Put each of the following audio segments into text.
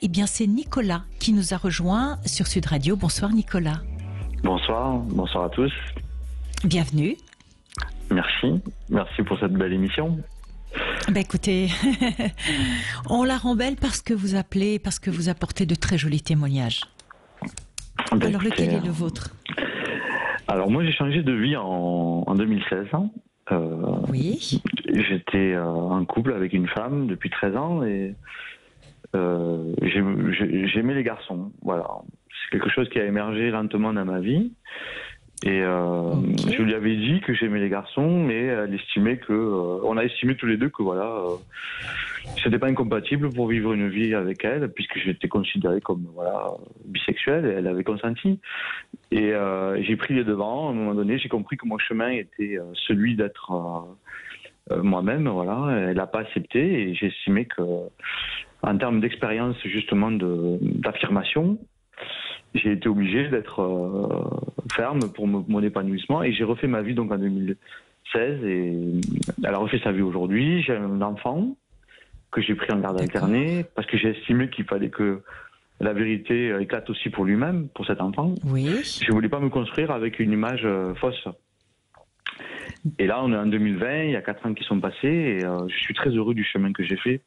Eh bien, c'est Nicolas qui nous a rejoint sur Sud Radio. Bonsoir Nicolas. Bonsoir à tous. Bienvenue. Merci pour cette belle émission. Écoutez, on la rend belle parce que vous appelez, parce que vous apportez de très jolis témoignages. Alors, lequel est le vôtre? Alors, moi, j'ai changé de vie en 2016. Oui. J'étais en couple avec une femme depuis 13 ans et j'aimais les garçons. Voilà. C'est quelque chose qui a émergé lentement dans ma vie. Et je lui avais dit que j'aimais les garçons, mais elle estimait on a estimé tous les deux que c'était pas incompatible pour vivre une vie avec elle, puisque j'étais considéré comme bisexuel, et elle avait consenti. Et j'ai pris les devants. À un moment donné, j'ai compris que mon chemin était celui d'être moi-même. Voilà, elle n'a pas accepté, et j'ai estimé que, en termes d'expérience justement d'affirmation, j'ai été obligé d'être ferme pour mon épanouissement, et j'ai refait ma vie donc en 2016, et elle a refait sa vie aujourd'hui. J'ai un enfant que j'ai pris en garde alternée parce que j'ai estimé qu'il fallait que la vérité éclate aussi pour lui-même, pour cet enfant. Oui. Je voulais pas me construire avec une image fausse. Et là, on est en 2020, il y a 4 ans qui sont passés, et je suis très heureux du chemin que j'ai fait.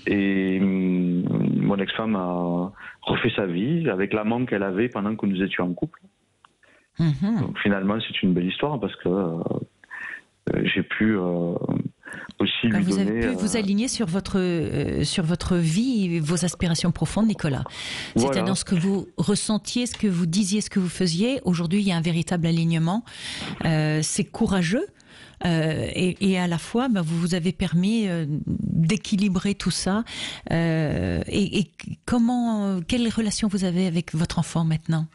Et mon ex-femme a refait sa vie avec l'amant qu'elle avait pendant que nous étions en couple. Donc finalement, c'est une belle histoire parce que j'ai pu aussi lui donner... Vous avez pu vous aligner sur votre vie et vos aspirations profondes, Nicolas. C'est-à-dire ce que vous ressentiez, ce que vous disiez, ce que vous faisiez. Aujourd'hui, il y a un véritable alignement. C'est courageux. Et à la fois, vous avez permis d'équilibrer tout ça. Et quelle relation vous avez avec votre enfant maintenant?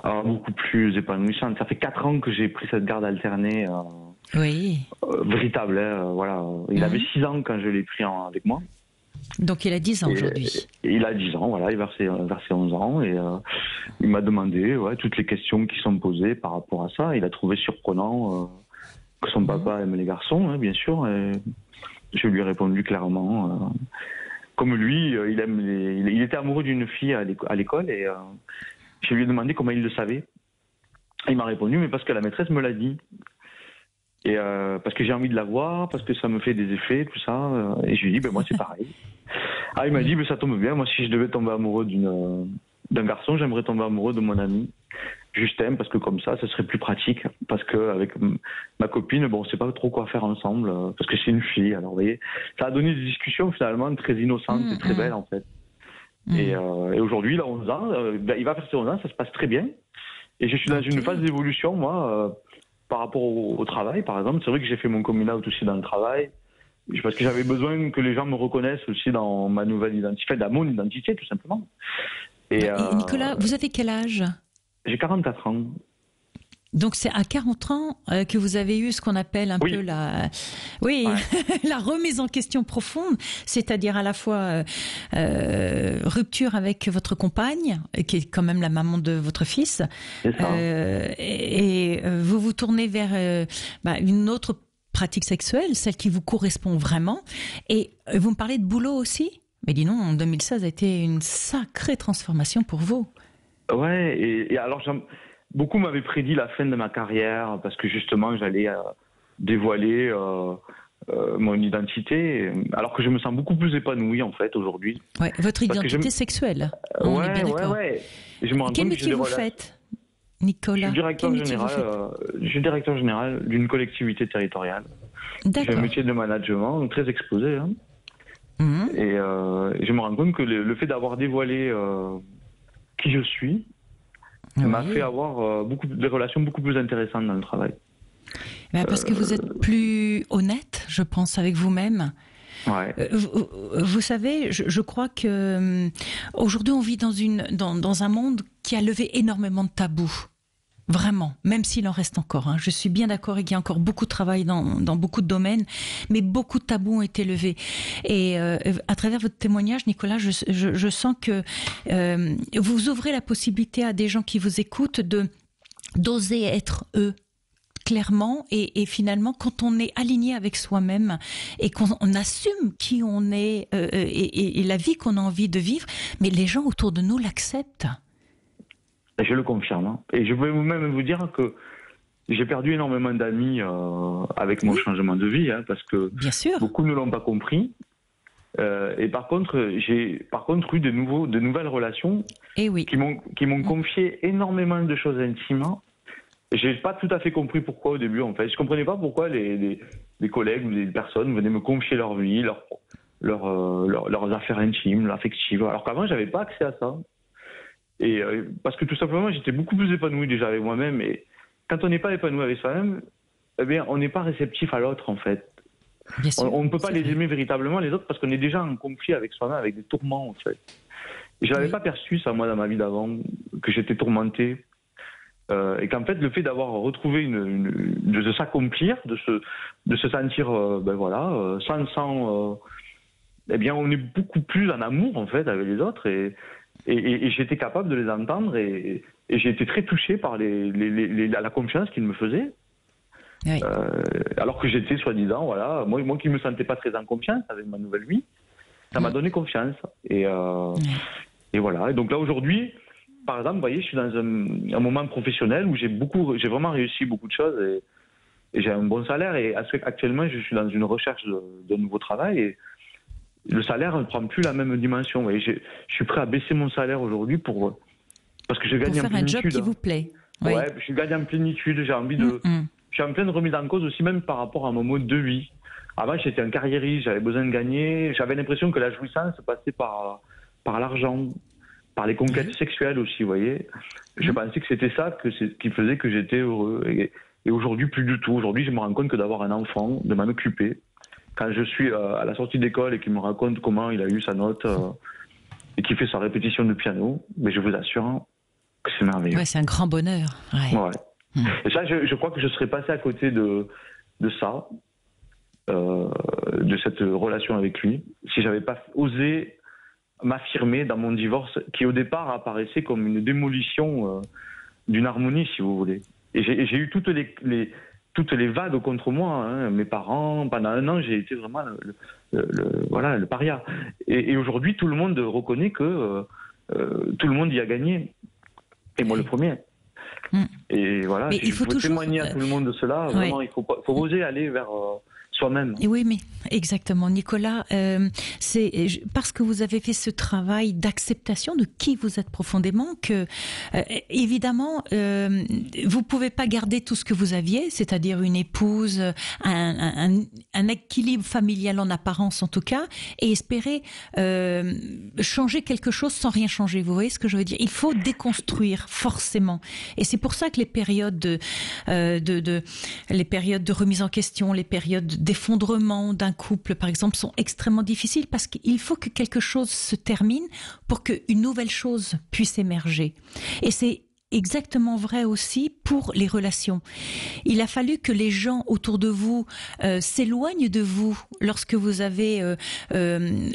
Alors, beaucoup plus épanouissante. Ça fait 4 ans que j'ai pris cette garde alternée. Oui. Véritable. Voilà. Il avait 6 ans quand je l'ai pris avec moi. Donc il a 10 ans aujourd'hui. Il a 10 ans, voilà, il va vers ses 11 ans, et il m'a demandé toutes les questions qui sont posées par rapport à ça. Il a trouvé surprenant que son papa aime les garçons, bien sûr. Et je lui ai répondu clairement. Comme lui, il était amoureux d'une fille à l'école, et je lui ai demandé comment il le savait. Il m'a répondu, mais parce que la maîtresse me l'a dit. Et parce que j'ai envie de la voir, parce que ça me fait des effets, tout ça. Et je lui ai dit, moi c'est pareil. Il m'a dit, ça tombe bien, moi si je devais tomber amoureux d'un garçon, j'aimerais tomber amoureux de mon ami Justin, parce que comme ça serait plus pratique. Parce que avec ma copine, on sait pas trop quoi faire ensemble, parce que c'est une fille. Alors vous voyez, ça a donné des discussions finalement très innocentes et très belles en fait. Et aujourd'hui, il a 11 ans, il va faire ses 11 ans, ça se passe très bien. Et je suis dans une phase d'évolution, moi, par rapport au travail, par exemple. C'est vrai que j'ai fait mon coming out aussi dans le travail, parce que j'avais besoin que les gens me reconnaissent aussi dans ma nouvelle identité, dans mon identité, tout simplement. Et Nicolas, vous avez quel âge? J'ai 44 ans. Donc c'est à 40 ans que vous avez eu ce qu'on appelle un peu la remise en question profonde, c'est-à-dire à la fois rupture avec votre compagne, qui est quand même la maman de votre fils, et vous vous tournez vers une autre pratique sexuelle, celle qui vous correspond vraiment. Et vous me parlez de boulot aussi? Mais dis non, en 2016 a été une sacrée transformation pour vous. Ouais, et alors beaucoup m'avaient prédit la fin de ma carrière parce que justement j'allais dévoiler mon identité, alors que je me sens beaucoup plus épanoui en fait aujourd'hui. Ouais, votre identité sexuelle. On est bien d'accord. Je me rends Quel compte métier vous faites, Nicolas? Je suis directeur général d'une collectivité territoriale. D'accord. J'ai un métier de management très exposé. Et je me rends compte que le fait d'avoir dévoilé qui je suis m'a fait avoir des relations beaucoup plus intéressantes dans le travail. Parce que vous êtes plus honnête, je pense, avec vous-même. Ouais. Vous savez, je crois que aujourd'hui on vit dans un monde qui a levé énormément de tabous. Vraiment, même s'il en reste encore. Je suis bien d'accord qu'il y a encore beaucoup de travail dans beaucoup de domaines, mais beaucoup de tabous ont été levés. Et à travers votre témoignage, Nicolas, je sens que vous ouvrez la possibilité à des gens qui vous écoutent d'oser être eux, clairement et finalement, quand on est aligné avec soi-même et qu'on assume qui on est et la vie qu'on a envie de vivre, mais les gens autour de nous l'acceptent. Je le confirme. Hein. Et je peux même vous dire que j'ai perdu énormément d'amis avec mon changement de vie, hein, parce que beaucoup ne l'ont pas compris. Et par contre, j'ai eu de nouvelles relations qui m'ont confié énormément de choses intimes. J'ai pas tout à fait compris pourquoi au début, en fait. Je comprenais pas pourquoi les collègues ou les personnes venaient me confier leur vie, leurs affaires intimes, affectives, alors qu'avant j'avais pas accès à ça. Et parce que tout simplement j'étais beaucoup plus épanoui déjà avec moi-même. Et quand on n'est pas épanoui avec soi-même, eh bien on n'est pas réceptif à l'autre, en fait. On ne peut pas les aimer véritablement, les autres, parce qu'on est déjà en conflit avec soi-même, avec des tourments, en fait. Et je n'avais pas perçu ça, moi, dans ma vie d'avant, que j'étais tourmenté. Et qu'en fait, le fait d'avoir retrouvé de s'accomplir, de se sentir, sans eh bien, on est beaucoup plus en amour, en fait, avec les autres. Et j'étais capable de les entendre. Et j'ai été très touché par la confiance qu'ils me faisaient. Oui. Alors que j'étais soi-disant, voilà, moi qui me sentais pas très en confiance avec ma nouvelle vie, ça m'a donné confiance. Et voilà. Et donc là aujourd'hui, par exemple, vous voyez, je suis dans un moment professionnel où j'ai vraiment réussi beaucoup de choses et j'ai un bon salaire. Et actuellement, je suis dans une recherche de nouveau travail et le salaire ne prend plus la même dimension. Vous voyez, je suis prêt à baisser mon salaire aujourd'hui parce que je gagne en plénitude. Pour faire un job qui vous plaît. Oui. Ouais, je gagne en plénitude. J'ai envie de. Je suis en pleine remise en cause aussi, même par rapport à mon mode de vie. Avant, j'étais un carriériste, j'avais besoin de gagner. J'avais l'impression que la jouissance passait par l'argent, par les conquêtes sexuelles aussi, vous voyez. Je pensais que c'était ça qui faisait que j'étais heureux. Et aujourd'hui, plus du tout. Aujourd'hui, je me rends compte que d'avoir un enfant, de m'en occuper, quand je suis à la sortie d'école et qu'il me raconte comment il a eu sa note et qu'il fait sa répétition de piano, mais je vous assure que c'est merveilleux. Ouais, c'est un grand bonheur. Ouais. Et ça, je crois que je serais passé à côté de ça, de cette relation avec lui, si j'avais pas osé m'affirmer dans mon divorce, qui au départ apparaissait comme une démolition d'une harmonie, si vous voulez. Et j'ai eu toutes les vagues contre moi, hein. Mes parents, pendant 1 an, j'ai été vraiment le paria. Et aujourd'hui, tout le monde reconnaît que tout le monde y a gagné, et moi le premier. Et voilà, il faut témoigner à tout le monde de cela. Vraiment, il faut oser aller vers soi-même. Et oui, mais exactement, Nicolas. C'est parce que vous avez fait ce travail d'acceptation de qui vous êtes profondément que, évidemment, vous pouvez pas garder tout ce que vous aviez, c'est-à-dire une épouse, un équilibre familial en apparence en tout cas, et espérer changer quelque chose sans rien changer. Vous voyez ce que je veux dire? Il faut déconstruire forcément, et c'est pour ça que les périodes de remise en question, les périodes d'effondrement d'un couple, par exemple, sont extrêmement difficiles parce qu'il faut que quelque chose se termine pour qu'une nouvelle chose puisse émerger. Et c'est exactement vrai aussi pour les relations. Il a fallu que les gens autour de vous s'éloignent de vous lorsque vous avez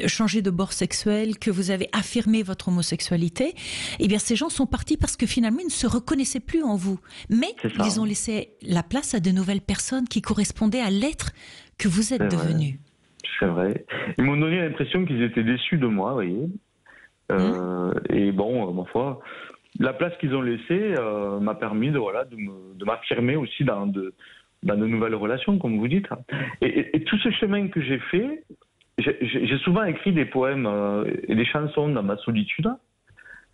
changé de bord sexuel, que vous avez affirmé votre homosexualité. Eh bien, ces gens sont partis parce que finalement, ils ne se reconnaissaient plus en vous. Mais ils ont laissé la place à de nouvelles personnes qui correspondaient à l'être que vous êtes devenu. C'est vrai. Ils m'ont donné l'impression qu'ils étaient déçus de moi, vous voyez. Et bon, ma foi, la place qu'ils ont laissée m'a permis de m'affirmer aussi dans de nouvelles relations, comme vous dites. Et tout ce chemin que j'ai fait, j'ai souvent écrit des poèmes et des chansons dans ma solitude.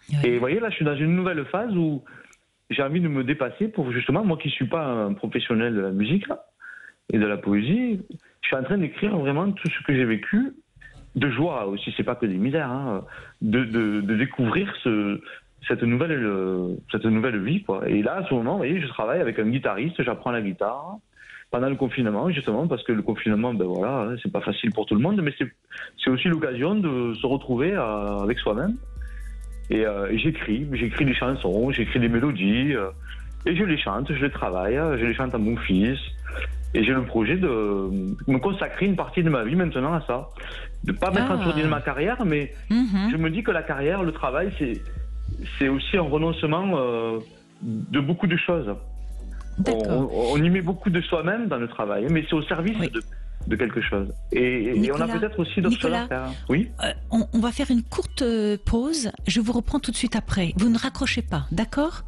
Oui. Et vous voyez, là, je suis dans une nouvelle phase où j'ai envie de me dépasser pour justement, moi qui ne suis pas un professionnel de la musique et de la poésie, je suis en train d'écrire vraiment tout ce que j'ai vécu, de joie aussi, c'est pas que des misères, hein, de découvrir cette nouvelle vie, quoi. Et là, à ce moment, vous voyez, je travaille avec un guitariste, j'apprends la guitare pendant le confinement, justement, parce que le confinement, ben voilà, c'est pas facile pour tout le monde, mais c'est aussi l'occasion de se retrouver avec soi-même. Et j'écris des chansons, j'écris des mélodies, et je les chante, je les travaille, je les chante à mon fils. Et j'ai le projet de me consacrer une partie de ma vie maintenant à ça. De pas mettre en sourdine ma carrière, mais je me dis que la carrière, le travail, c'est aussi un renoncement de beaucoup de choses. On y met beaucoup de soi-même dans le travail, mais c'est au service de quelque chose. Et Nicolas, on a peut-être aussi d'autres choses à faire. Oui. On va faire une courte pause. Je vous reprends tout de suite après. Vous ne raccrochez pas, d'accord?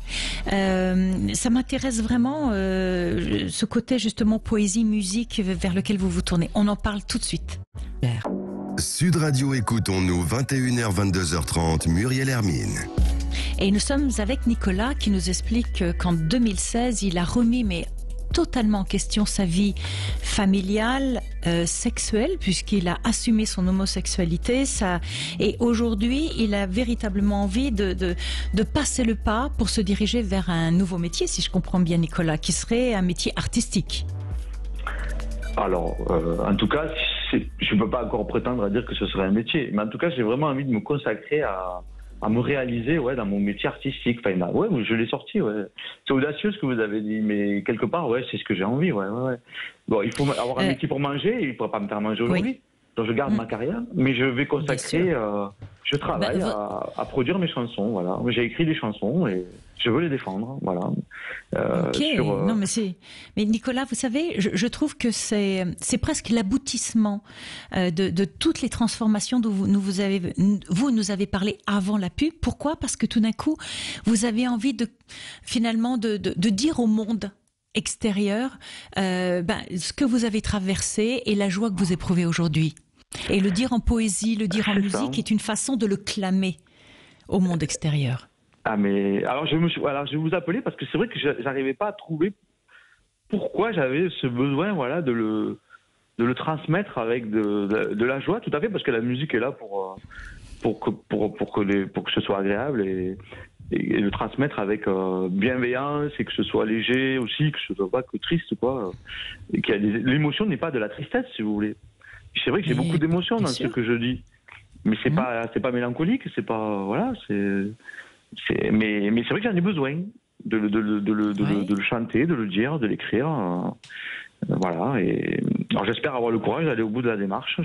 Ça m'intéresse vraiment, ce côté justement poésie, musique vers lequel vous vous tournez. On en parle tout de suite. Sud Radio, écoutons-nous, 21h, 22h30, Muriel Hermine. Et nous sommes avec Nicolas qui nous explique qu'en 2016, il a remis totalement en question sa vie familiale, sexuelle, puisqu'il a assumé son homosexualité. Et aujourd'hui, il a véritablement envie de passer le pas pour se diriger vers un nouveau métier, si je comprends bien, Nicolas, qui serait un métier artistique. Alors, en tout cas, je ne peux pas encore prétendre à dire que ce serait un métier, mais en tout cas, j'ai vraiment envie de me consacrer à me réaliser dans mon métier artistique. Enfin, je l'ai sorti. Ouais. C'est audacieux ce que vous avez dit, mais quelque part, c'est ce que j'ai envie. Ouais. Bon, il faut avoir un métier pour manger, il ne pourra pas me faire manger aujourd'hui. Oui. Donc je garde ma carrière, mais je vais consacrer, je travaille à produire mes chansons. Voilà. J'ai écrit des chansons et je veux les défendre. Voilà. Non, mais Nicolas, vous savez, je trouve que c'est presque l'aboutissement de toutes les transformations dont vous nous avez parlé avant la pub. Pourquoi? Parce que tout d'un coup, vous avez envie finalement de dire au monde extérieur ce que vous avez traversé et la joie que vous éprouvez aujourd'hui. Et le dire en poésie, le dire en musique est une façon de le clamer au monde extérieur. Ah mais alors je vais vous appeler parce que c'est vrai que j'arrivais pas à trouver pourquoi j'avais ce besoin de le transmettre avec de la joie, tout à fait, parce que la musique est là pour que ce soit agréable et le transmettre avec bienveillance et que ce soit léger aussi, que ce soit pas que triste quoi. Et l'émotion n'est pas de la tristesse, si vous voulez. C'est vrai que j'ai beaucoup d'émotions dans ce que je dis, mais c'est pas mélancolique, c'est pas mais c'est vrai que j'en ai besoin de le chanter, de le dire, de l'écrire. Voilà. Et alors j'espère avoir le courage d'aller au bout de la démarche,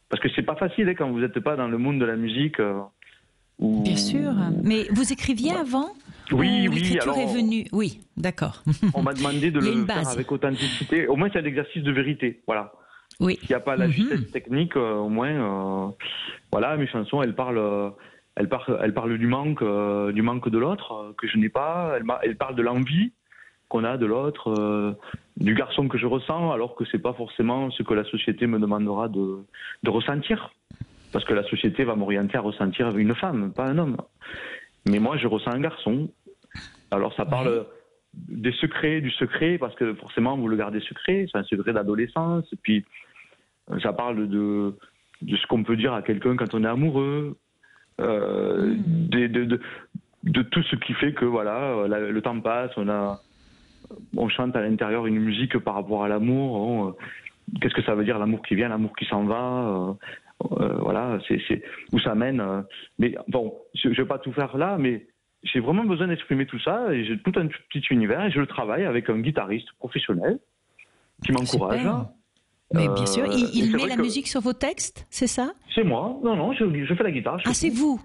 parce que c'est pas facile quand vous n'êtes pas dans le monde de la musique. Bien sûr. Mais vous écriviez avant? Oui. L'écriture est venue. Oui, d'accord. On m'a demandé de le faire avec authenticité. Au moins, c'est un exercice de vérité. Voilà. Oui. Il n'y a pas la justesse technique. Au moins, mes chansons, elles parlent du manque de l'autre que je n'ai pas. Elles parlent de l'envie qu'on a de l'autre, du garçon que je ressens, alors que c'est pas forcément ce que la société me demandera de ressentir. Parce que la société va m'orienter à ressentir une femme, pas un homme. Mais moi, je ressens un garçon. Alors, ça parle du secret, parce que forcément, vous le gardez secret. C'est un secret d'adolescence. Et puis, ça parle de ce qu'on peut dire à quelqu'un quand on est amoureux. De tout ce qui fait que, le temps passe. On chante à l'intérieur une musique par rapport à l'amour. Qu'est-ce que ça veut dire, l'amour qui vient, l'amour qui s'en va c'est où ça mène. Mais bon, je vais pas tout faire là, mais j'ai vraiment besoin d'exprimer tout ça et j'ai tout un petit univers et je le travaille avec un guitariste professionnel qui m'encourage. Mais bien sûr, il met la musique sur vos textes, c'est ça? C'est moi. Non, je fais la guitare. C'est vous.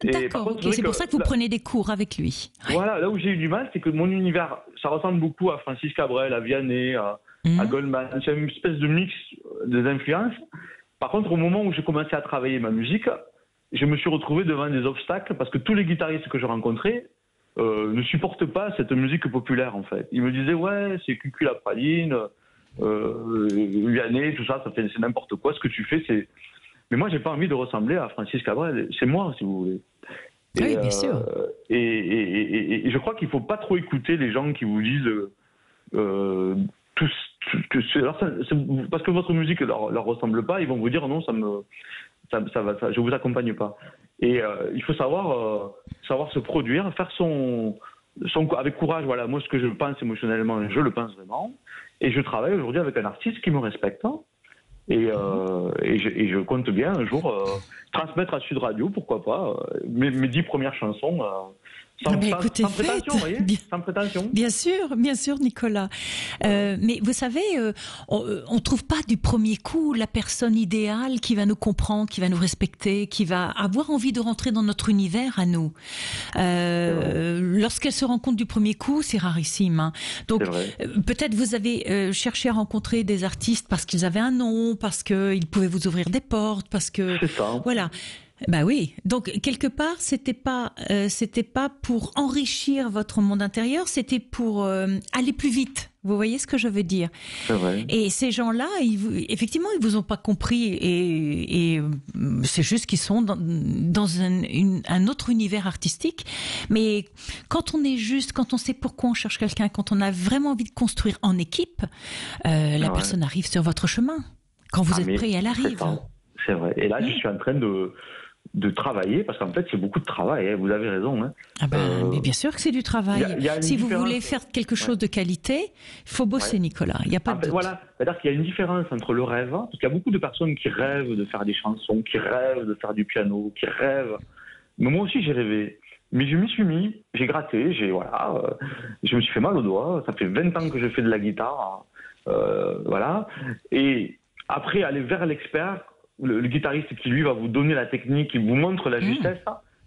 D'accord, c'est pour ça que vous prenez des cours avec lui. Voilà, là où j'ai eu du mal, c'est que mon univers, ça ressemble beaucoup à Francis Cabrel, à Vianney, à Goldman. C'est une espèce de mix des influences. Par contre, au moment où j'ai commencé à travailler ma musique, je me suis retrouvé devant des obstacles parce que tous les guitaristes que je rencontrais ne supportent pas cette musique populaire, en fait. Ils me disaient, c'est Cucu la praline, Vianney, tout ça, c'est n'importe quoi. Ce que tu fais, c'est... Mais moi, j'ai pas envie de ressembler à Francis Cabrel. C'est moi, si vous voulez. Oui, bien sûr. Et je crois qu'il faut pas trop écouter les gens qui vous disent... parce que votre musique leur ressemble pas, ils vont vous dire non, je vous accompagne pas. Et il faut savoir se produire, faire son avec courage. Voilà, moi ce que je pense émotionnellement, je le pense vraiment. Et je travaille aujourd'hui avec un artiste qui me respecte. Et je compte bien un jour transmettre à Sud Radio, pourquoi pas, mes 10 premières chansons Écoutez, sans prétention, vous voyez, sans prétention. Bien sûr, Nicolas. Mais vous savez, on trouve pas du premier coup la personne idéale qui va nous comprendre, qui va nous respecter, qui va avoir envie de rentrer dans notre univers à nous. Lorsqu'elle se rencontre du premier coup, c'est rarissime. Hein. Donc, peut-être vous avez cherché à rencontrer des artistes parce qu'ils avaient un nom, parce qu'ils pouvaient vous ouvrir des portes, parce que... C'est ça. Voilà. Bah oui. Donc quelque part, c'était pas pour enrichir votre monde intérieur, c'était pour aller plus vite. Vous voyez ce que je veux dire? C'est vrai. Et ces gens-là, effectivement, ils vous ont pas compris et c'est juste qu'ils sont dans un autre univers artistique. Mais quand on sait pourquoi on cherche quelqu'un, quand on a vraiment envie de construire en équipe, la personne arrive sur votre chemin. Quand vous êtes prêt, elle arrive. C'est vrai. Et là, je suis en train de travailler, parce qu'en fait, c'est beaucoup de travail, hein, vous avez raison. Hein. Mais bien sûr que c'est du travail. Si vous voulez faire quelque chose de qualité, il faut bosser, Nicolas. Il n'y a pas de doute. Voilà, c'est-à-dire qu'il y a une différence entre le rêve, parce qu'il y a beaucoup de personnes qui rêvent de faire des chansons, qui rêvent de faire du piano, qui rêvent. Mais moi aussi, j'ai rêvé. Mais je m'y suis mis, j'ai gratté, je me suis fait mal au doigt. Ça fait 20 ans que je fais de la guitare. Voilà. Et après, aller vers l'expert, le guitariste qui lui va vous donner la technique, qui vous montre la justesse,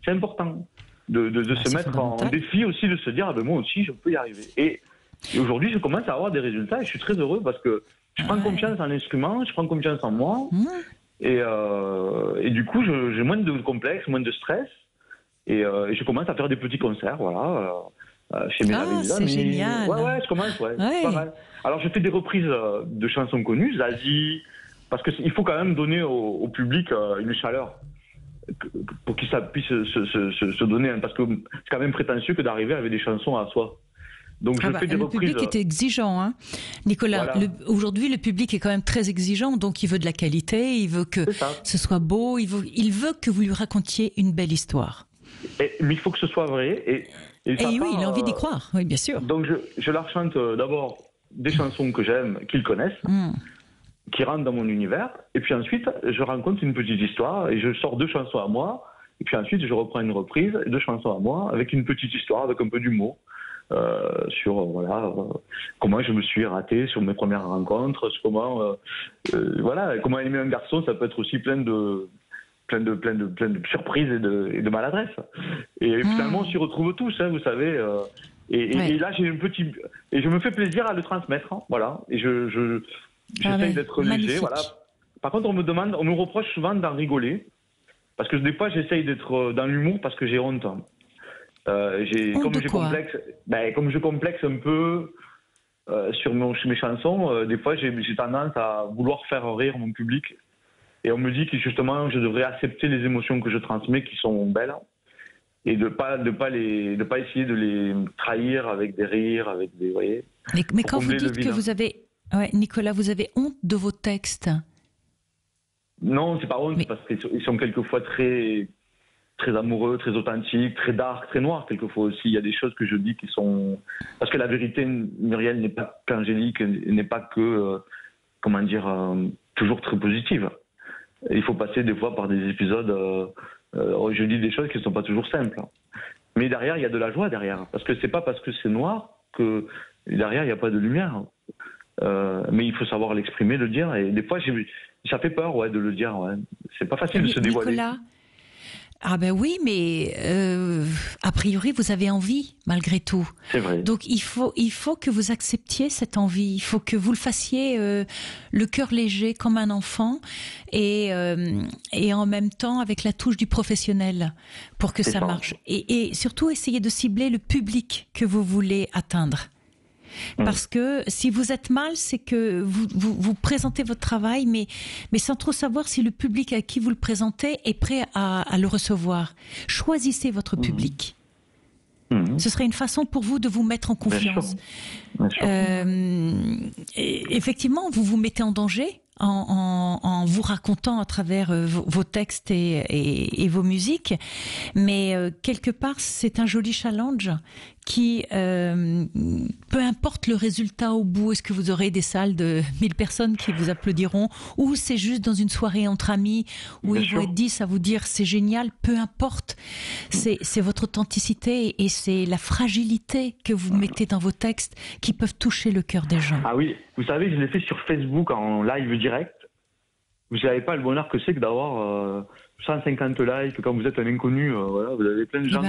c'est important de se mettre en défi aussi, de se dire moi aussi je peux y arriver. Et aujourd'hui je commence à avoir des résultats et je suis très heureux parce que je prends confiance en l'instrument, je prends confiance en moi et du coup j'ai moins de complexes, moins de stress et je commence à faire des petits concerts, chez mes amis. C'est génial. Je commence, c'est pas mal. Alors je fais des reprises de chansons connues, Zazie, parce qu'il faut quand même donner au public une chaleur pour qu'il puisse se donner, parce que c'est quand même prétentieux que d'arriver avec des chansons à soi. Donc je fais des reprises. Le public est exigeant, hein, Nicolas. Voilà. Aujourd'hui, le public est quand même très exigeant, donc il veut de la qualité, il veut que ce soit beau, il veut que vous lui racontiez une belle histoire. Mais il faut que ce soit vrai. Et oui, il a envie d'y croire, oui, bien sûr. Donc je leur chante d'abord des chansons que j'aime, qu'ils connaissent. Qui rentrent dans mon univers, et puis ensuite je raconte une petite histoire et je sors 2 chansons à moi, et puis ensuite je reprends une reprise, 2 chansons à moi avec une petite histoire, avec un peu d'humour sur comment je me suis raté sur mes premières rencontres, sur comment aimer un garçon, ça peut être aussi plein de surprises et de maladresse. Et finalement on s'y retrouve tous, hein, vous savez. Et là j'ai et je me fais plaisir à le transmettre, et j'essaye d'être léger, Par contre, on me reproche souvent d'en rigoler, parce que des fois, j'essaye d'être dans l'humour parce que j'ai honte. Comme je complexe un peu sur mes chansons, des fois, j'ai tendance à vouloir faire rire mon public. Et on me dit que justement, je devrais accepter les émotions que je transmets, qui sont belles, et de pas essayer de les trahir avec des rires, avec des, vous voyez. Mais quand vous dites que vous avez Nicolas, vous avez honte de vos textes? Non, c'est pas honte, parce qu'ils sont quelquefois très, très amoureux, très authentiques, très dark, très noirs quelquefois aussi. Il y a des choses que je dis qui sont... Parce que la vérité, Muriel, n'est pas qu'angélique, n'est pas que, toujours très positive. Il faut passer des fois par des épisodes où je dis des choses qui ne sont pas toujours simples. Mais derrière, il y a de la joie derrière. Parce que c'est pas parce que c'est noir que derrière, il n'y a pas de lumière. Mais il faut savoir l'exprimer, le dire. Et des fois, ça fait peur, de le dire. C'est pas facile de se dévoiler. Nicolas, oui, mais a priori, vous avez envie, malgré tout. C'est vrai. Donc, il faut que vous acceptiez cette envie. Il faut que vous le fassiez le cœur léger, comme un enfant, et en même temps avec la touche du professionnel, pour que ça marche. Et surtout, essayez de cibler le public que vous voulez atteindre. Parce que si vous êtes mal, c'est que vous présentez votre travail, mais sans trop savoir si le public à qui vous le présentez est prêt à le recevoir. Choisissez votre public. Ce serait une façon pour vous de vous mettre en confiance. Bien sûr. Effectivement, vous vous mettez en danger en vous racontant à travers vos textes et vos musiques, mais quelque part, c'est un joli challenge qui, peu importe le résultat au bout, est-ce que vous aurez des salles de 1000 personnes qui vous applaudiront, ou c'est juste dans une soirée entre amis où ils vont être 10 à vous dire c'est génial, peu importe. C'est votre authenticité et c'est la fragilité que vous mettez dans vos textes qui peuvent toucher le cœur des gens. Ah oui, vous savez, je l'ai fait sur Facebook en live direct. Vous savez pas le bonheur que c'est que d'avoir 150 likes quand vous êtes un inconnu. Voilà, vous avez plein de gens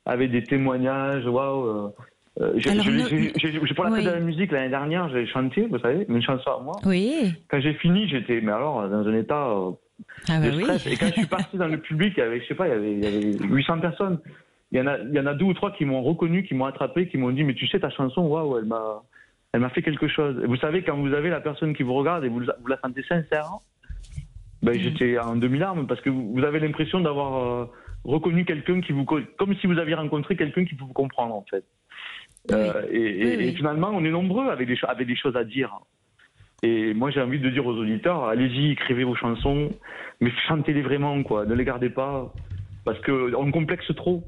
avec des témoignages. Waouh. Pour la fête de la musique l'année dernière, j'ai chanté, vous savez, une chanson à moi. Oui. Quand j'ai fini, j'étais, mais alors, dans un état de stress. Et quand je suis parti dans le public avec, je sais pas, il y avait 800 personnes. Il y en a 2 ou 3 qui m'ont reconnu, qui m'ont attrapé, qui m'ont dit, mais tu sais, ta chanson, waouh, elle m'a fait quelque chose. Et vous savez, quand vous avez la personne qui vous regarde et vous la sentez sincère, ben, j'étais en demi-larmes parce que vous avez l'impression d'avoir reconnu quelqu'un comme si vous aviez rencontré quelqu'un qui peut vous comprendre, en fait. Et finalement, on est nombreux avec des choses à dire. Et moi, j'ai envie de dire aux auditeurs, allez-y, écrivez vos chansons, mais chantez-les vraiment, quoi. Ne les gardez pas, parce qu'on complexe trop.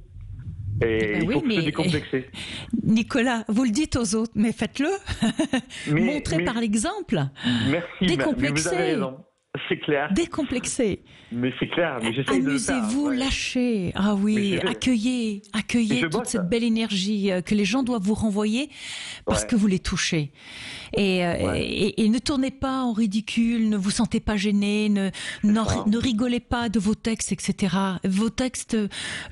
Et il faut se décomplexer. Nicolas, vous le dites aux autres, mais faites-le. Montrez par l'exemple. Merci, décomplexez. Mais vous avez raison. C'est clair. Décomplexé. Mais c'est clair, mais j'essaie de le faire. Amusez-vous, lâchez. Ah oui, accueillez toute cette belle énergie que les gens doivent vous renvoyer parce que vous les touchez. Et ne tournez pas en ridicule, ne vous sentez pas gêné, ne rigolez pas de vos textes, etc. Vos textes,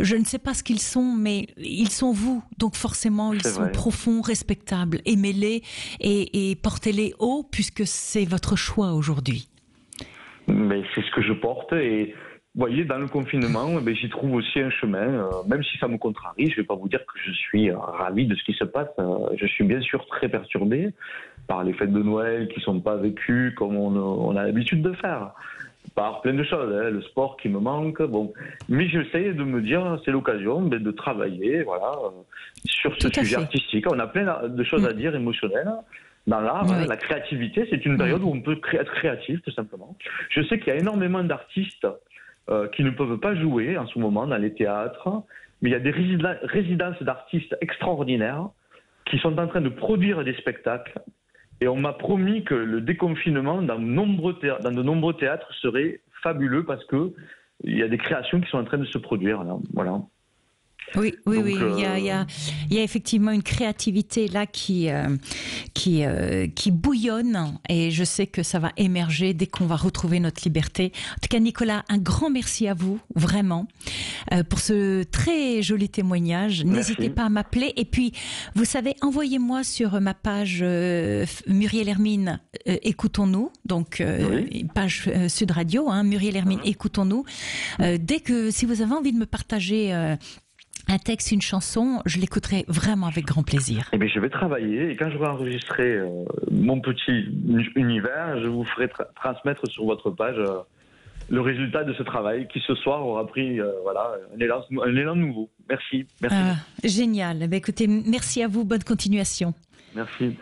je ne sais pas ce qu'ils sont, mais ils sont vous. Donc forcément, ils sont profonds, respectables. Aimez-les et portez-les haut puisque c'est votre choix aujourd'hui. Mais c'est ce que je porte et vous voyez, dans le confinement, j'y trouve aussi un chemin, même si ça me contrarie. Je ne vais pas vous dire que je suis ravi de ce qui se passe. Je suis bien sûr très perturbé par les fêtes de Noël qui ne sont pas vécues comme on a l'habitude de faire, par plein de choses, le sport qui me manque. Bon, mais j'essaie de me dire, c'est l'occasion de travailler, sur ce sujet artistique. On a plein de choses à dire, émotionnelles. Dans l'art, la créativité, c'est une période où on peut être créatif, tout simplement. Je sais qu'il y a énormément d'artistes qui ne peuvent pas jouer en ce moment dans les théâtres, mais il y a des résidences d'artistes extraordinaires qui sont en train de produire des spectacles. Et on m'a promis que le déconfinement dans de nombreux théâtres serait fabuleux parce que il y a des créations qui sont en train de se produire. Voilà. Oui. Il y a effectivement une créativité là qui bouillonne et je sais que ça va émerger dès qu'on va retrouver notre liberté. En tout cas, Nicolas, un grand merci à vous, vraiment, pour ce très joli témoignage. Merci. N'hésitez pas à m'appeler. Et puis, vous savez, envoyez-moi sur ma page Muriel Hermine, écoutons-nous, donc page Sud Radio, Muriel Hermine, écoutons-nous. Si vous avez envie de me partager un texte, une chanson, je l'écouterai vraiment avec grand plaisir. Eh bien, je vais travailler et quand j'aurai enregistré mon petit univers, je vous ferai transmettre sur votre page le résultat de ce travail qui ce soir aura pris un élan nouveau. Merci. Génial. Écoutez, merci à vous. Bonne continuation. Merci.